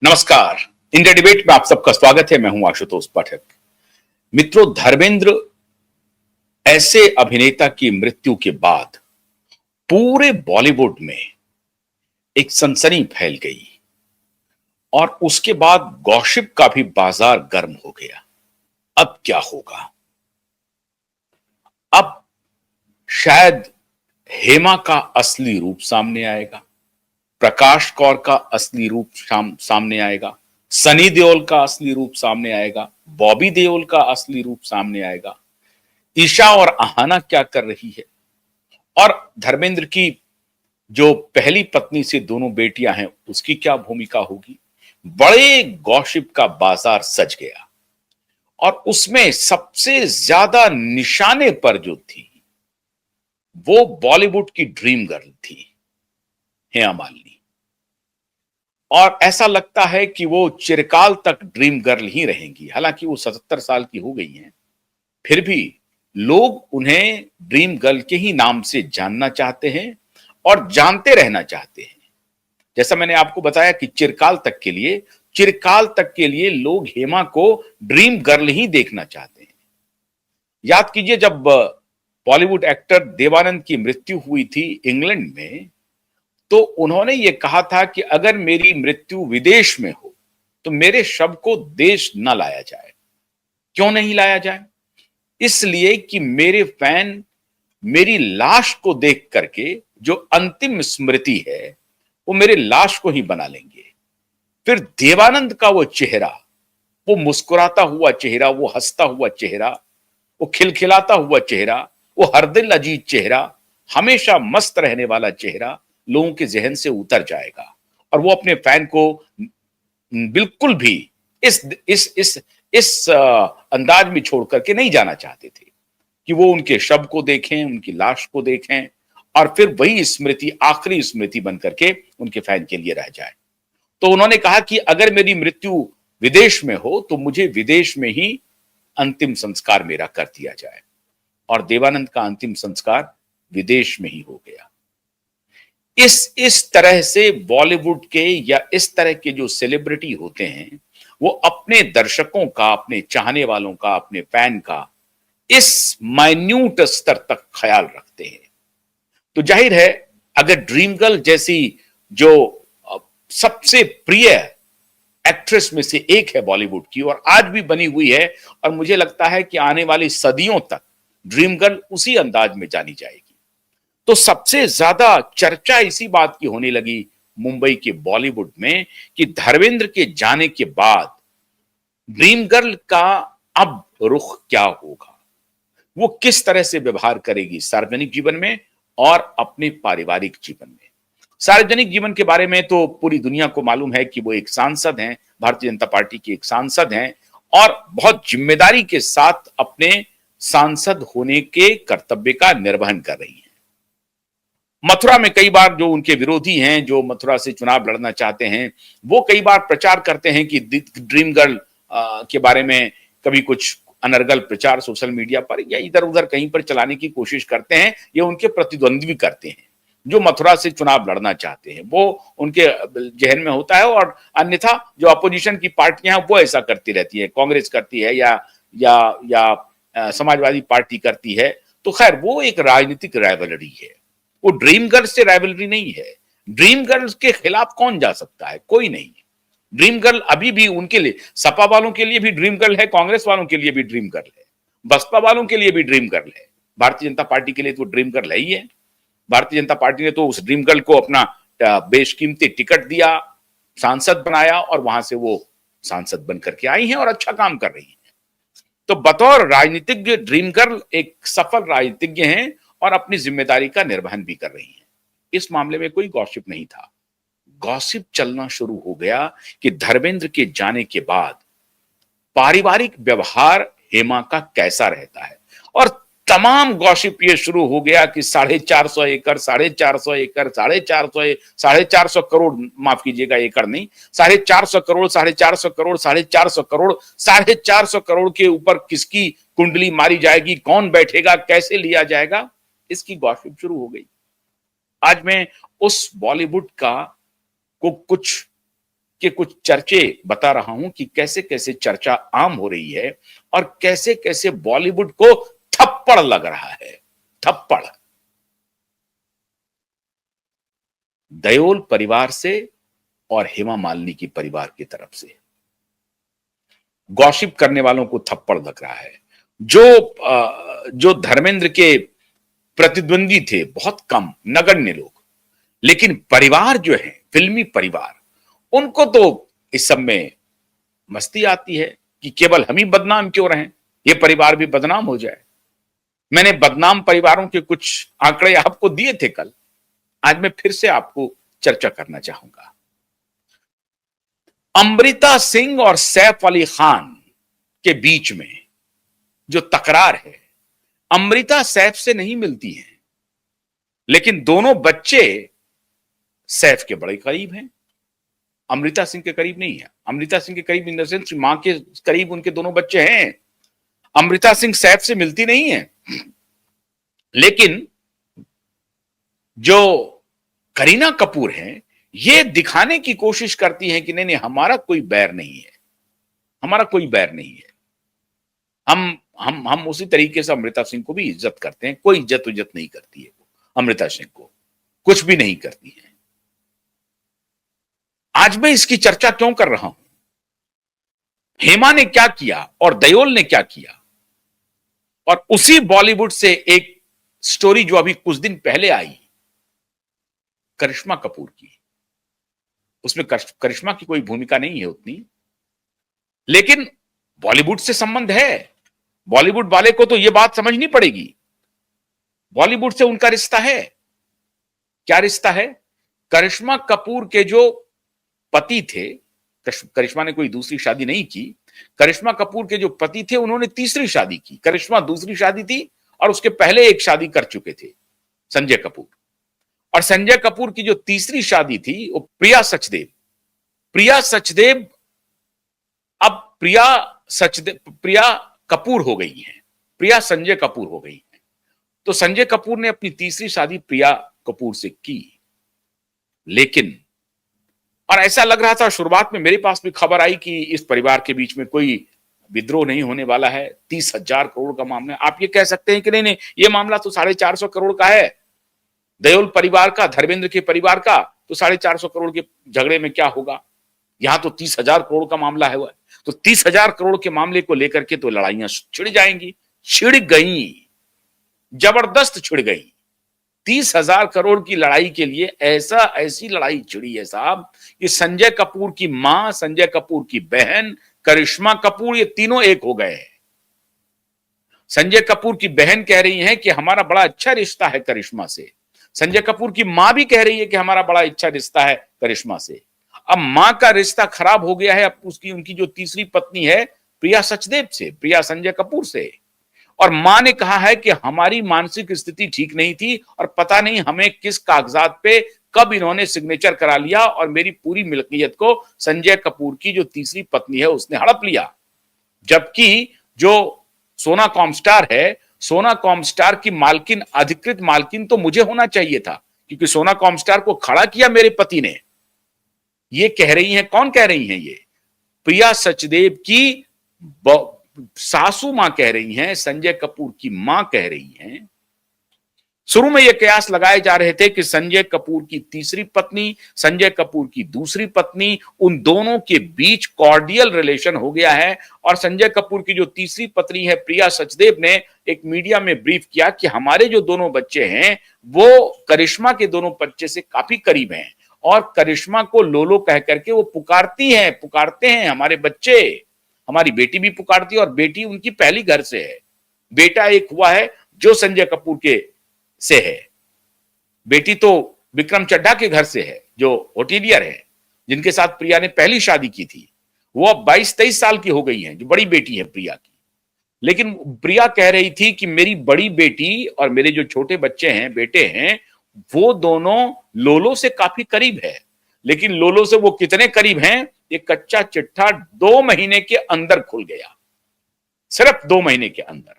नमस्कार। India debate में आप सबका स्वागत है। मैं हूं आशुतोष पाठक। मित्रों, धर्मेंद्र ऐसे अभिनेता की मृत्यु के बाद पूरे बॉलीवुड में एक सनसनी फैल गई और उसके बाद गॉसिप का भी बाजार गर्म हो गया। अब क्या होगा? अब शायद हेमा का असली रूप सामने आएगा, प्रकाश कौर का असली रूप सामने आएगा, सनी देओल का असली रूप सामने आएगा, बॉबी देओल का असली रूप सामने आएगा, ईशा और अहाना क्या कर रही है, और धर्मेंद्र की जो पहली पत्नी से दोनों बेटियां हैं उसकी क्या भूमिका होगी। बड़े गॉसिप का बाजार सज गया और उसमें सबसे ज्यादा निशाने पर जो थी वो बॉलीवुड की ड्रीम गर्ल थी, हेमा मालिनी। और ऐसा लगता है कि वो चिरकाल तक ड्रीम गर्ल ही रहेंगी। हालांकि वो 77 साल की हो गई हैं, फिर भी लोग उन्हें ड्रीम गर्ल के ही नाम से जानना चाहते हैं और जानते रहना चाहते हैं। जैसा मैंने आपको बताया कि चिरकाल तक के लिए लोग हेमा को ड्रीम गर्ल ही देखना चाहते हैं। याद कीजिए, जब बॉलीवुड एक्टर देवानंद की मृत्यु हुई थी इंग्लैंड में, तो उन्होंने ये कहा था कि अगर मेरी मृत्यु विदेश में हो तो मेरे शव को देश न लाया जाए। क्यों नहीं लाया जाए? इसलिए कि मेरे फैन मेरी लाश को देख करके जो अंतिम स्मृति है वो मेरे लाश को ही बना लेंगे। फिर देवानंद का वो चेहरा, वो मुस्कुराता हुआ चेहरा, वो हंसता हुआ चेहरा, वो खिलखिलाता हुआ चेहरा, वो हर दिल अजीज चेहरा, हमेशा मस्त रहने वाला चेहरा लोगों के जहन से उतर जाएगा और वो अपने फैन को बिल्कुल भी इस इस इस इस अंदाज में छोड़ करके नहीं जाना चाहते थे कि वो उनके शव को देखें, उनकी लाश को देखें और फिर वही स्मृति आखिरी स्मृति बन करके उनके फैन के लिए रह जाए। तो उन्होंने कहा कि अगर मेरी मृत्यु विदेश में हो तो मुझे विदेश में ही अंतिम संस्कार मेरा कर दिया जाए। और देवानंद का अंतिम संस्कार विदेश में ही हो गया। इस तरह से बॉलीवुड के या इस तरह के जो सेलिब्रिटी होते हैं वो अपने दर्शकों का, अपने चाहने वालों का, अपने फैन का इस माइन्यूट स्तर तक ख्याल रखते हैं। तो जाहिर है, अगर ड्रीम गर्ल जैसी जो सबसे प्रिय एक्ट्रेस में से एक है बॉलीवुड की और आज भी बनी हुई है, और मुझे लगता है कि आने वाली सदियों तक ड्रीम गर्ल उसी अंदाज में जानी जाएगी, तो सबसे ज्यादा चर्चा इसी बात की होने लगी मुंबई के बॉलीवुड में कि धर्मेंद्र के जाने के बाद ड्रीम गर्ल का अब रुख क्या होगा, वो किस तरह से व्यवहार करेगी सार्वजनिक जीवन में और अपने पारिवारिक जीवन में। सार्वजनिक जीवन के बारे में तो पूरी दुनिया को मालूम है कि वो एक सांसद हैं, भारतीय जनता पार्टी की एक सांसद हैं और बहुत जिम्मेदारी के साथ अपने सांसद होने के कर्तव्य का निर्वहन कर रही हैं। मथुरा में कई बार जो उनके विरोधी हैं, जो मथुरा से चुनाव लड़ना चाहते हैं, वो कई बार प्रचार करते हैं कि ड्रीम गर्ल के बारे में कभी कुछ अनर्गल प्रचार सोशल मीडिया पर या इधर उधर कहीं पर चलाने की कोशिश करते हैं। ये उनके प्रतिद्वंद्वी करते हैं जो मथुरा से चुनाव लड़ना चाहते हैं, वो उनके जहन में होता है। और अन्यथा जो अपोजिशन की पार्टियां हैं वो ऐसा करती रहती है, कांग्रेस करती है या समाजवादी पार्टी करती है। तो खैर, वो एक राजनीतिक राइवलरी है, वो ड्रीम गर्ल से राइवलरी नहीं है। ड्रीम गर्ल के खिलाफ कौन जा सकता है? कोई नहीं। ड्रीम गर्ल अभी भी उनके लिए, सपा वालों के लिए भी ड्रीम गर्ल है, कांग्रेस वालों के लिए भी ड्रीम गर्ल है, बसपा वालों के लिए भी ड्रीम गर्ल है, भारतीय जनता पार्टी के लिए तो ड्रीम गर्ल है ही है। भारतीय जनता पार्टी ने तो उस ड्रीम गर्ल को अपना बेशकीमती टिकट दिया, सांसद बनाया और वहां से वो सांसद बनकर के आई हैं और अच्छा काम कर रही हैं। तो बतौर राजनीतिज्ञ ड्रीम गर्ल एक सफल राजनीतिज्ञ हैं और अपनी जिम्मेदारी का निर्वहन भी कर रही हैं। इस मामले में कोई गॉसिप नहीं था। गॉसिप चलना शुरू हो गया कि धर्मेंद्र के जाने के बाद पारिवारिक व्यवहार हेमा का कैसा रहता है, और तमाम गॉसिप ये शुरू हो गया कि 450 एकड़, 450 एकड़, 450 करोड़, माफ कीजिएगा एकड़ नहीं, 450 करोड़, 450 करोड़, 450 करोड़, 450 करोड़ के ऊपर किसकी कुंडली मारी जाएगी, कौन बैठेगा, कैसे लिया जाएगा, इसकी गॉसिप शुरू हो गई। आज मैं उस बॉलीवुड का को कुछ के कुछ चर्चे बता रहा हूं कि कैसे कैसे चर्चा आम हो रही है और कैसे कैसे बॉलीवुड को थप्पड़ लग रहा है। थप्पड़ देओल परिवार से और हेमा मालिनी की परिवार की तरफ से गॉसिप करने वालों को थप्पड़ लग रहा है। जो धर्मेंद्र के प्रतिद्वंदी थे, बहुत कम नगण्य लोग, लेकिन परिवार जो है, फिल्मी परिवार, उनको तो इस सब में मस्ती आती है कि केवल हम ही बदनाम क्यों रहें, ये परिवार भी बदनाम हो जाए। मैंने बदनाम परिवारों के कुछ आंकड़े आपको दिए थे कल, आज मैं फिर से आपको चर्चा करना चाहूंगा। अमृता सिंह और सैफ अली खान के बीच में जो तकरार है, अमृता सैफ से नहीं मिलती है, लेकिन दोनों बच्चे सैफ के बड़े करीब हैं, अमृता सिंह के करीब नहीं है। अमृता सिंह के करीब इन द सेंस मां के करीब उनके दोनों बच्चे हैं। अमृता सिंह सैफ से मिलती नहीं है, लेकिन जो करीना कपूर हैं, ये दिखाने की कोशिश करती हैं कि नहीं नहीं, हमारा कोई बैर नहीं है, हमारा कोई बैर नहीं है। हम उसी तरीके से अमृता सिंह को भी इज्जत करते हैं, कोई इज्जत नहीं करती है वो अमृता सिंह को, कुछ भी नहीं करती है। आज मैं इसकी चर्चा क्यों कर रहा हूं? हेमा ने क्या किया और देओल ने क्या किया, और उसी बॉलीवुड से एक स्टोरी जो अभी कुछ दिन पहले आई, करिश्मा कपूर की। उसमें करिश्मा की कोई भूमिका नहीं है उतनी, लेकिन बॉलीवुड से संबंध है। बॉलीवुड वाले को तो यह बात समझनी पड़ेगी, बॉलीवुड से उनका रिश्ता है। क्या रिश्ता है? करिश्मा कपूर के जो पति थे, करिश्मा ने कोई दूसरी शादी नहीं की, करिश्मा कपूर के जो पति थे उन्होंने तीसरी शादी की। करिश्मा दूसरी शादी थी और उसके पहले एक शादी कर चुके थे, संजय कपूर। और संजय कपूर की जो तीसरी शादी थी वो प्रिया सचदेव। प्रिया सचदेव अब प्रिया कपूर हो गई हैं, प्रिया संजय कपूर हो गई हैं। तो संजय कपूर ने अपनी तीसरी शादी प्रिया कपूर से की, लेकिन और ऐसा लग रहा था शुरुआत में, मेरे पास भी खबर आई कि इस परिवार के बीच में कोई विद्रोह नहीं होने वाला है, 30,000 करोड़ का मामला। आप ये कह सकते हैं कि नहीं नहीं, ये मामला तो 450 करोड़ का है, देओल परिवार का, धर्मेंद्र के परिवार का, तो 450 करोड़ के झगड़े में क्या होगा, यहां तो 30,000 करोड़ का मामला है। तो 30,000 करोड़ के मामले को लेकर के तो लड़ाइयां छिड़ जाएंगी, छिड़ गई, जबरदस्त छिड़ गई। 30,000 करोड़ की लड़ाई के लिए ऐसी लड़ाई छिड़ी है साहब कि संजय कपूर की मां, संजय कपूर की बहन करिश्मा कपूर, ये तीनों एक हो गए। संजय कपूर की बहन कह रही है कि हमारा बड़ा अच्छा रिश्ता है करिश्मा से, संजय कपूर की मां भी कह रही है कि हमारा बड़ा अच्छा रिश्ता है करिश्मा से। अब मां का रिश्ता खराब हो गया है, अब उनकी जो तीसरी पत्नी है प्रिया सचदेव से, प्रिया संजय कपूर से। और मां ने कहा है कि हमारी मानसिक स्थिति ठीक नहीं थी और पता नहीं हमें किस कागजात पे कब इन्होंने सिग्नेचर करा लिया और मेरी पूरी मिल्कियत को संजय कपूर की जो तीसरी पत्नी है उसने हड़प लिया। जबकि जो सोना कॉमस्टार है, सोना कॉमस्टार की मालकिन, अधिकृत मालकिन तो मुझे होना चाहिए था, क्योंकि सोना कॉमस्टार को खड़ा किया मेरे पति ने। ये कह रही हैं, कौन कह रही हैं? ये प्रिया सचदेव की सासू मां कह रही हैं, संजय कपूर की मां कह रही हैं। शुरू में यह कयास लगाए जा रहे थे कि संजय कपूर की तीसरी पत्नी, संजय कपूर की दूसरी पत्नी, उन दोनों के बीच कॉर्डियल रिलेशन हो गया है। और संजय कपूर की जो तीसरी पत्नी है प्रिया सचदेव ने एक मीडिया में ब्रीफ किया कि हमारे जो दोनों बच्चे हैं वो करिश्मा के दोनों बच्चे से काफी करीब हैं और करिश्मा को लोलो कह करके वो पुकारते हैं हमारे बच्चे। हमारी बेटी भी पुकारती है और बेटी उनकी पहली घर से है। बेटा एक हुआ है जो संजय कपूर के से है, बेटी तो विक्रम चड्ढा के घर से है जो होटेलियर है, जिनके साथ प्रिया ने पहली शादी की थी। वो अब 22-23 साल की हो गई हैं, जो बड़ी बेटी है प्रिया की। लेकिन प्रिया कह रही थी कि मेरी बड़ी बेटी और मेरे जो छोटे बच्चे हैं, बेटे हैं, वो दोनों लोलो से काफी करीब है। लेकिन लोलो से वो कितने करीब हैं, ये कच्चा चिट्ठा 2 महीने के अंदर खुल गया, सिर्फ 2 महीने के अंदर।